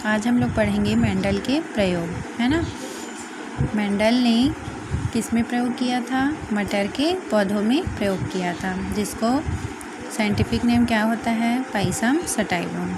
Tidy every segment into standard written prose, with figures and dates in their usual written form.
आज हम लोग पढ़ेंगे मेंडल के प्रयोग, है ना। मेंडल ने किस में प्रयोग किया था? मटर के पौधों में प्रयोग किया था, जिसको साइंटिफिक नेम क्या होता है? Pisum sativum.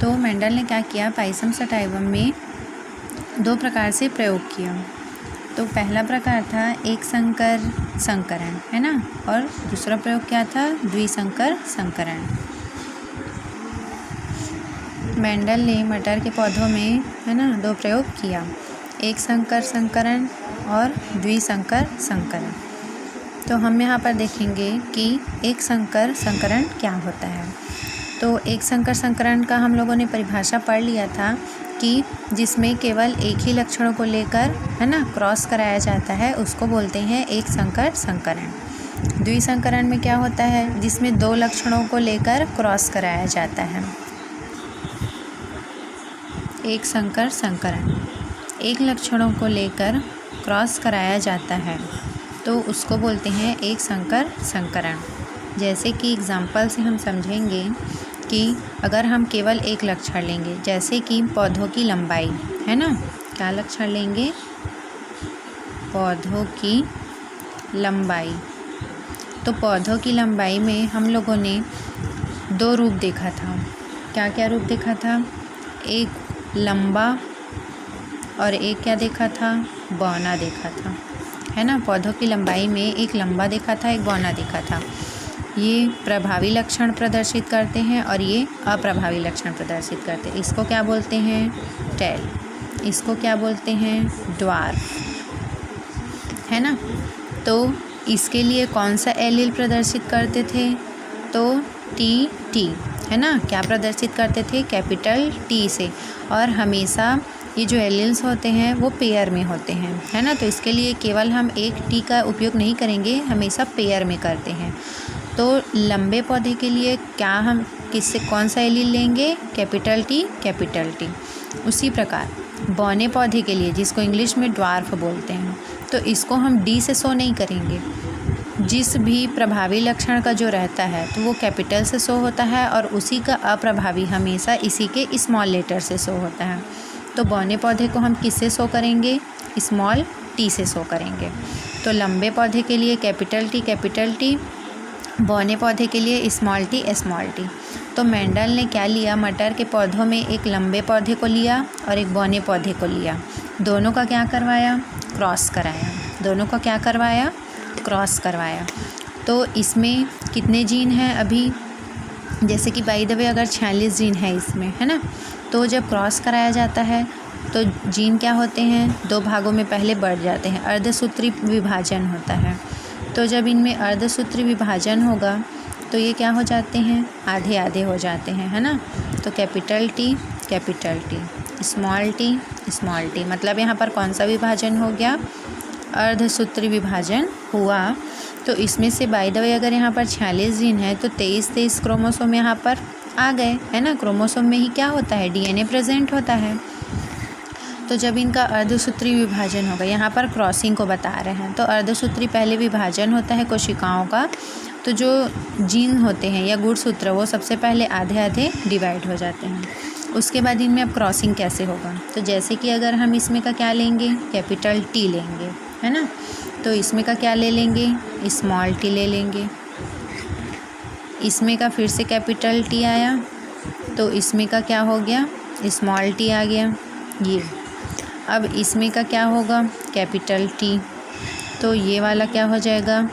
तो मेंडल ने क्या किया? पाइसम सटाइवम में दो प्रकार से प्रयोग किया। तो पहला प्रकार था एक संकर संकरण, है ना, और दूसरा प्रयोग क्या था? द्विसंकर संकरण। मेंडल ने मटर के पौधों में, है ना, दो प्रयोग किया, एक संकर संकरण और द्विसंकर संकरण। तो हम यहाँ पर देखेंगे कि एक संकर संकरण क्या होता है। तो एक संकर संकरण का हम लोगों ने परिभाषा पढ़ लिया था कि जिसमें केवल एक ही लक्षणों को लेकर, है ना, क्रॉस कराया जाता है, उसको बोलते हैं एक संकर संकरण। द्विसंकरण में क्या होता है? जिसमें दो लक्षणों को लेकर क्रॉस कराया जाता है। एक संकर संकरण एक लक्षणों को लेकर क्रॉस कराया जाता है, तो उसको बोलते हैं एक संकर संकरण। जैसे कि एग्जाम्पल से हम समझेंगे कि अगर हम केवल एक लक्षण लेंगे, जैसे कि पौधों की लंबाई, है ना, क्या लक्षण लेंगे? पौधों की लंबाई। तो पौधों की लंबाई में हम लोगों ने दो रूप देखा था। क्या क्या रूप देखा था? एक लंबा और एक क्या देखा था? बौना देखा था, है ना। पौधों की लंबाई में एक लंबा देखा था, एक बौना देखा था। ये प्रभावी लक्षण प्रदर्शित करते हैं और ये अप्रभावी लक्षण प्रदर्शित करते हैं। इसको क्या बोलते हैं? टेल। इसको क्या बोलते हैं? ड्वार्फ, है ना। तो इसके लिए कौन सा एलील प्रदर्शित करते थे? तो टी, है ना। क्या प्रदर्शित करते थे? कैपिटल टी से। और हमेशा ये जो एलील्स होते हैं वो पेयर में होते हैं, है ना। तो इसके लिए केवल हम एक टी का उपयोग नहीं करेंगे, हमेशा पेयर में करते हैं। तो लंबे पौधे के लिए क्या हम किससे कौन सा एलील लेंगे? Capital T. उसी प्रकार बौने पौधे के लिए, जिसको इंग्लिश में ड्वार्फ बोलते हैं, तो इसको हम डी से शो नहीं करेंगे। जिस भी प्रभावी लक्षण का जो रहता है तो वो कैपिटल से शो होता है, और उसी का अप्रभावी हमेशा इसी के स्मॉल लेटर से शो होता है। तो बौने पौधे को हम किससे शो करेंगे? स्मॉल टी से शो करेंगे। तो लंबे पौधे के लिए कैपिटल टी, बौने पौधे के लिए स्मॉल टी। तो मेंडल ने क्या लिया? मटर के पौधों में एक लंबे पौधे को लिया और एक बौने पौधे को लिया। दोनों का क्या करवाया? क्रॉस कराया। दोनों का क्या करवाया? क्रॉस करवाया। तो इसमें कितने जीन हैं अभी? जैसे कि बाय द वे अगर 46 जीन है इसमें, है ना। तो जब क्रॉस कराया जाता है तो जीन क्या होते हैं? दो भागों में पहले बढ़ जाते हैं, अर्धसूत्री विभाजन होता है। तो जब इनमें अर्धसूत्री विभाजन होगा तो ये क्या हो जाते हैं? आधे आधे हो जाते हैं, है ना। तो कैपिटल टी, स्मॉल टी, मतलब यहाँ पर कौन सा विभाजन हो गया? अर्धसूत्री विभाजन हुआ। तो इसमें से बाय द वे अगर यहाँ पर 46 जीन है तो 23 क्रोमोसोम यहाँ पर आ गए, है ना। क्रोमोसोम में ही क्या होता है? डीएनए प्रेजेंट होता है। तो जब इनका अर्धसूत्री विभाजन होगा, यहाँ पर क्रॉसिंग को बता रहे हैं, तो अर्धसूत्री पहले विभाजन होता है कोशिकाओं का। तो जो जीन होते हैं या गुणसूत्र, वो सबसे पहले आधे आधे डिवाइड हो जाते हैं। उसके बाद इनमें अब क्रॉसिंग कैसे होगा? तो जैसे कि अगर हम इसमें का क्या लेंगे? कैपिटल टी लेंगे, है ना। तो इसमें का क्या ले लेंगे? स्मॉल टी ले लेंगे। इसमें का फिर से कैपिटल टी आया, तो इसमें का क्या हो गया? स्मॉल टी आ गया। ये अब इसमें का क्या होगा? Capital T. तो ये वाला क्या हो जाएगा?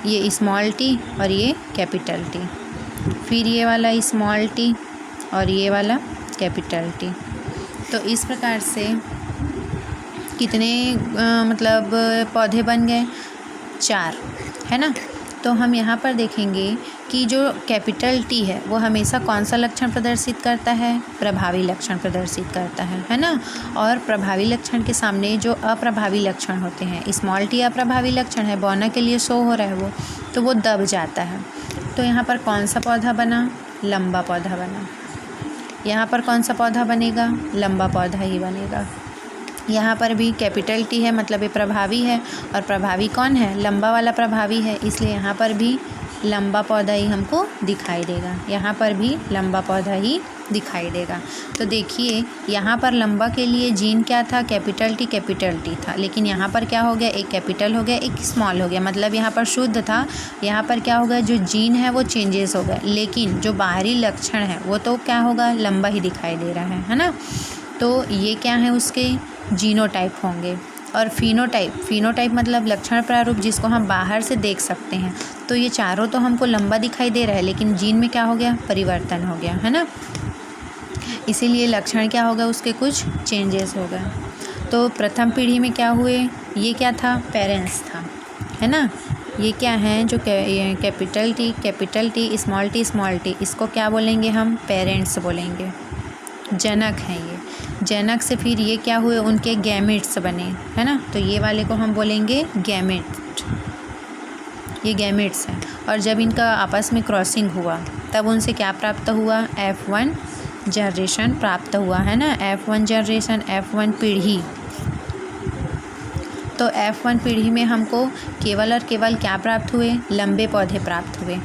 ये स्मॉल टी और ये कैपिटल टी। फिर ये वाला स्मॉल टी और ये वाला कैपिटल टी। तो इस प्रकार से कितने मतलब पौधे बन गए? 4, है ना। तो हम यहाँ पर देखेंगे कि जो कैपिटल टी है वो हमेशा कौन सा लक्षण प्रदर्शित करता है? प्रभावी लक्षण प्रदर्शित करता है ना। और प्रभावी लक्षण के सामने जो अप्रभावी लक्षण होते हैं, स्मॉल टी अप्रभावी लक्षण है, बौना के लिए शो हो रहा है वो, तो वो दब जाता है। तो यहाँ पर कौन सा पौधा बना? लंबा पौधा बना। यहाँ पर कौन सा पौधा बनेगा? लंबा पौधा ही बनेगा। यहाँ पर भी कैपिटल टी है, मतलब ये प्रभावी है, और प्रभावी कौन है? लंबा वाला प्रभावी है, इसलिए यहाँ पर भी लंबा पौधा ही हमको दिखाई देगा, यहाँ पर भी लंबा पौधा ही दिखाई देगा। तो देखिए यहाँ पर लंबा के लिए जीन क्या था, कैपिटल टी था, लेकिन यहाँ पर क्या हो गया, एक कैपिटल हो गया एक स्मॉल हो गया, मतलब यहाँ पर शुद्ध था, यहाँ पर क्या होगा, जो जीन है वो चेंजेस हो गए, लेकिन जो बाहरी लक्षण है वो तो क्या होगा, लंबा ही दिखाई दे रहा है ना। तो ये क्या है, उसके जीनोटाइप होंगे। और फिनोटाइप मतलब लक्षण प्रारूप, जिसको हम बाहर से देख सकते हैं। तो ये चारों तो हमको लंबा दिखाई दे रहा है, लेकिन जीन में क्या हो गया, परिवर्तन हो गया, है ना। इसीलिए लक्षण क्या होगा, उसके कुछ चेंजेस हो गए। तो प्रथम पीढ़ी में क्या हुए, ये क्या था, पेरेंट्स था, है ना। ये क्या है, जो कैपिटल टी स्मॉल टी, इसको क्या बोलेंगे हम, पेरेंट्स बोलेंगे, जनक हैं ये। जनक से फिर ये क्या हुए, उनके गैमेट्स बने, है ना। तो ये वाले को हम बोलेंगे गैमेट, ये गैमेट्स हैं। और जब इनका आपस में क्रॉसिंग हुआ तब उनसे क्या प्राप्त हुआ, F1 जनरेशन प्राप्त हुआ, है ना। F1 जनरेशन, F1 पीढ़ी। तो F1 पीढ़ी में हमको केवल और केवल क्या प्राप्त हुए, लंबे पौधे प्राप्त हुए।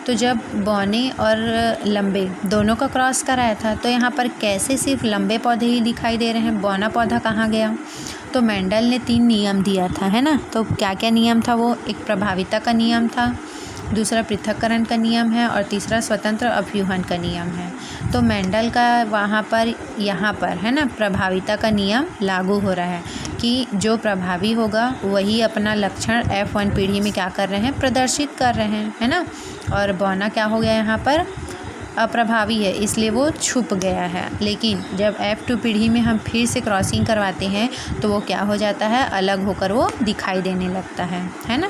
तो जब बौने और लंबे दोनों का क्रॉस कराया था, तो यहाँ पर कैसे सिर्फ लंबे पौधे ही दिखाई दे रहे हैं, बौना पौधा कहाँ गया। तो मेंडल ने 3 नियम दिया था, है ना। तो क्या क्या नियम था वो, एक प्रभाविता का नियम था, दूसरा पृथक्करण का नियम है, और तीसरा स्वतंत्र अभ्यूहन का नियम है। तो मेंडल का वहाँ पर यहाँ पर, है ना, प्रभाविता का नियम लागू हो रहा है कि जो प्रभावी होगा वही अपना लक्षण F1 पीढ़ी में क्या कर रहे हैं, प्रदर्शित कर रहे हैं, है ना। और बौना क्या हो गया, यहाँ पर अप्रभावी है, इसलिए वो छुप गया है। लेकिन जब F2 पीढ़ी में हम फिर से क्रॉसिंग करवाते हैं तो वो क्या हो जाता है, अलग होकर वो दिखाई देने लगता है ना।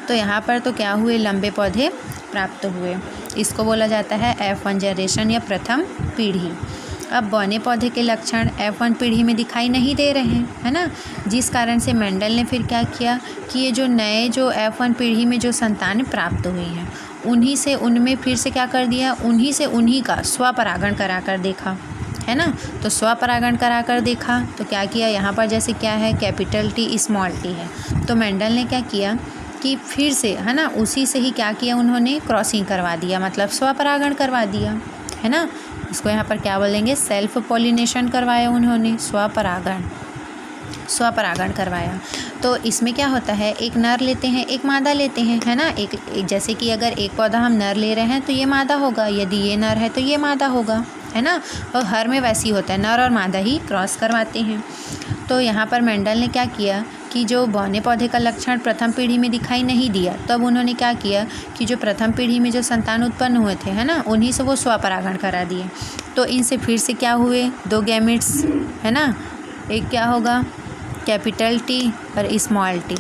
तो यहाँ पर तो क्या हुए, लंबे पौधे प्राप्त हुए, इसको बोला जाता है F1 जनरेशन या प्रथम पीढ़ी। अब बौने पौधे के लक्षण F1 पीढ़ी में दिखाई नहीं दे रहे हैं, है ना। जिस कारण से मेंडल ने फिर क्या किया कि ये जो नए जो F1 पीढ़ी में जो संतानें प्राप्त हुई हैं, उन्हीं से उनमें फिर से क्या कर दिया, उन्हीं से उन्हीं का स्वपरागण करा कर देखा, है ना। तो स्वपरागण करा कर देखा तो क्या किया, यहाँ पर जैसे क्या है, कैपिटल टी स्मॉल टी है, तो मेंडल ने क्या किया कि फिर से, है ना, उसी से ही क्या किया, उन्होंने क्रॉसिंग करवा दिया, मतलब स्वपरागण करवा दिया, है ना। इसको यहाँ पर क्या बोलेंगे, सेल्फ पॉलिनेशन करवाया उन्होंने, स्वपरागण करवाया। तो इसमें क्या होता है, एक नर लेते हैं एक मादा लेते हैं, है ना। एक जैसे कि अगर एक पौधा हम नर ले रहे हैं तो ये मादा होगा, यदि ये नर है तो ये मादा होगा, है ना। और हर में वैसी होता है, नर और मादा ही क्रॉस करवाते हैं। तो यहाँ पर मेंडल ने क्या किया कि जो बौने पौधे का लक्षण प्रथम पीढ़ी में दिखाई नहीं दिया, तब उन्होंने क्या किया कि जो प्रथम पीढ़ी में जो संतान उत्पन्न हुए थे, है ना, उन्हीं से वो स्वपरागण करा दिए। तो इनसे फिर से क्या हुए, 2 गैमेट्स, है ना। एक क्या होगा, कैपिटल टी और स्मॉल टी।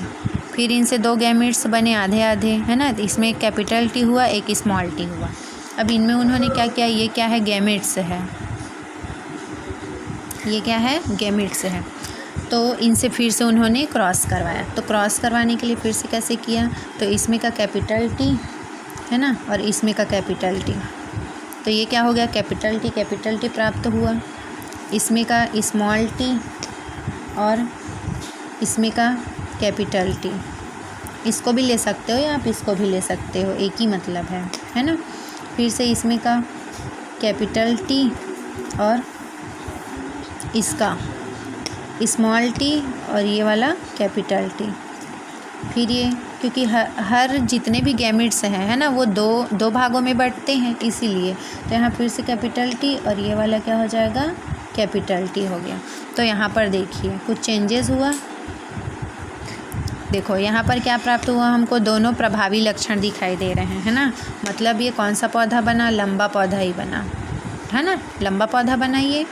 फिर इनसे 2 गैमेट्स बने आधे आधे, है ना। इसमें एक कैपिटल टी हुआ, एक स्मॉल टी हुआ। अब इनमें उन्होंने क्या किया, ये क्या है, गैमेट्स है, ये क्या है, गैमेट्स है। तो इनसे फिर से उन्होंने क्रॉस करवाया। तो क्रॉस करवाने के लिए फिर से कैसे किया, तो इसमें का कैपिटल टी, है ना, और इसमें का कैपिटल टी। तो ये क्या हो गया, कैपिटल टी प्राप्त हुआ। इसमें का स्मॉल टी और इसमें का कैपिटल टी। इसको भी ले सकते हो या आप इसको भी ले सकते हो, एक ही मतलब है ना। फिर से इसमें का कैपिटल टी और इसका स्मॉल टी और ये वाला कैपिटल टी। फिर ये क्योंकि हर जितने भी गैमेट्स हैं, है ना, वो दो भागों में बंटते हैं, इसीलिए तो यहाँ फिर से कैपिटल टी और ये वाला क्या हो जाएगा, कैपिटल टी हो गया। तो यहाँ पर देखिए कुछ चेंजेस हुआ। देखो यहाँ पर क्या प्राप्त हुआ, हमको दोनों प्रभावी लक्षण दिखाई दे रहे हैं, है ना। मतलब ये कौन सा पौधा बना, लंबा पौधा ही बना, है ना, लंबा पौधा बना। ये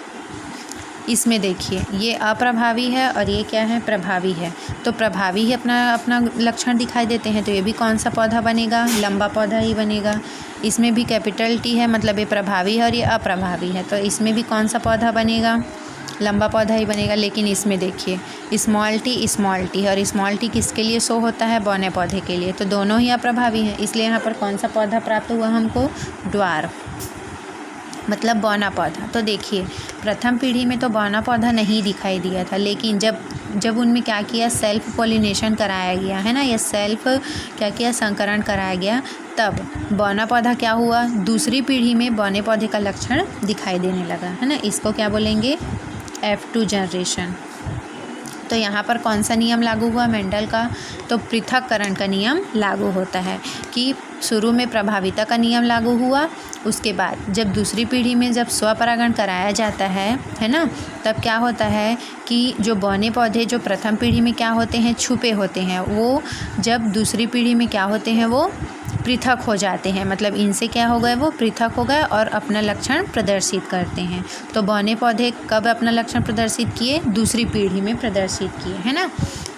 इसमें देखिए ये अप्रभावी है और ये क्या है, प्रभावी है। तो प्रभावी ही अपना लक्षण दिखाई देते हैं, तो ये भी कौन सा पौधा बनेगा, लंबा पौधा ही बनेगा। इसमें भी कैपिटल टी है, मतलब ये प्रभावी है और ये अप्रभावी है, तो इसमें भी कौन सा पौधा बनेगा, लंबा पौधा ही बनेगा। लेकिन इसमें देखिए स्मॉल टी है और स्मॉल टी किसके लिए शो होता है, बौने पौधे के लिए, तो दोनों ही अप्रभावी हैं। इसलिए यहाँ पर कौन सा पौधा प्राप्त हुआ हमको, ड्वार्फ, मतलब बौना पौधा। तो देखिए प्रथम पीढ़ी में तो बौना पौधा नहीं दिखाई दिया था, लेकिन जब उनमें क्या किया, सेल्फ पॉलिनेशन कराया गया है ना, या सेल्फ क्या किया, संकरण कराया गया, तब बौना पौधा क्या हुआ, दूसरी पीढ़ी में बौने पौधे का लक्षण दिखाई देने लगा, है ना। इसको क्या बोलेंगे, F2 जनरेशन। तो यहाँ पर कौन सा नियम लागू हुआ मेंडल का, तो पृथक्करण का नियम लागू होता है कि शुरू में प्रभाविता का नियम लागू हुआ, उसके बाद जब दूसरी पीढ़ी में जब स्वपरागण कराया जाता है ना, तब क्या होता है कि जो बौने पौधे जो प्रथम पीढ़ी में क्या होते हैं, छुपे होते हैं, वो जब दूसरी पीढ़ी में क्या होते हैं, वो पृथक हो जाते हैं, मतलब इनसे क्या हो गए, वो पृथक हो गए और अपना लक्षण प्रदर्शित करते हैं। तो बौने पौधे कब अपना लक्षण प्रदर्शित किए, दूसरी पीढ़ी में प्रदर्शित किए, है ना।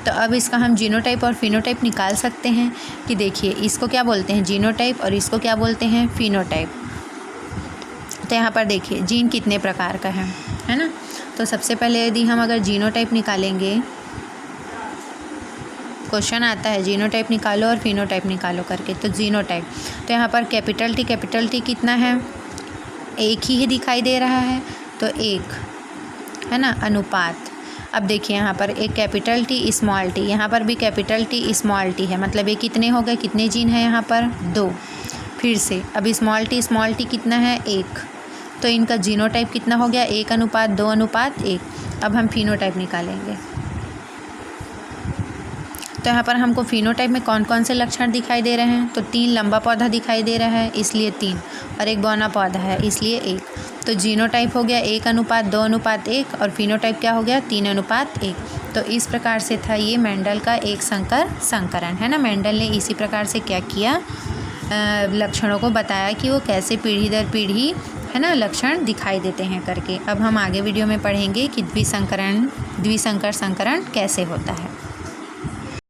तो अब इसका हम जीनोटाइप और फिनोटाइप निकाल सकते हैं कि देखिए इसको क्या बोलते हैं, जीनोटाइप, और इसको क्या बोलते हैं, फिनोटाइप। तो यहाँ पर देखिए जीन कितने प्रकार का है ना। तो सबसे पहले यदि हम अगर जीनोटाइप निकालेंगे, क्वेश्चन आता है जीनोटाइप निकालो और फिनोटाइप निकालो करके, तो जीनोटाइप, तो यहाँ पर कैपिटल टी कितना है, एक ही दिखाई दे रहा है, तो एक, है ना, अनुपात। अब देखिए यहाँ पर एक कैपिटल टी स्मॉल टी, यहाँ पर भी कैपिटल टी स्मॉल टी है, मतलब ये कितने हो गए, कितने जीन है यहाँ पर, 2। फिर से अब स्मॉल टी कितना है, 1, तो इनका जीनोटाइप कितना हो गया, 1:2:1। अब हम फिनोटाइप निकालेंगे, तो यहाँ पर हमको फिनोटाइप में कौन कौन से लक्षण दिखाई दे रहे हैं, तो 3 लंबा पौधा दिखाई दे रहा है इसलिए 3, और एक बौना पौधा है इसलिए 1। तो जीनोटाइप हो गया 1:2:1, और फिनोटाइप क्या हो गया, 3:1। तो इस प्रकार से था ये मेंडल का एक संकरण, है ना। मेंडल ने इसी प्रकार से क्या किया, लक्षणों को बताया कि वो कैसे पीढ़ी दर पीढ़ी, है ना, लक्षण दिखाई देते हैं करके। अब हम आगे वीडियो में पढ़ेंगे कि द्विसंकर संकरण कैसे होता है।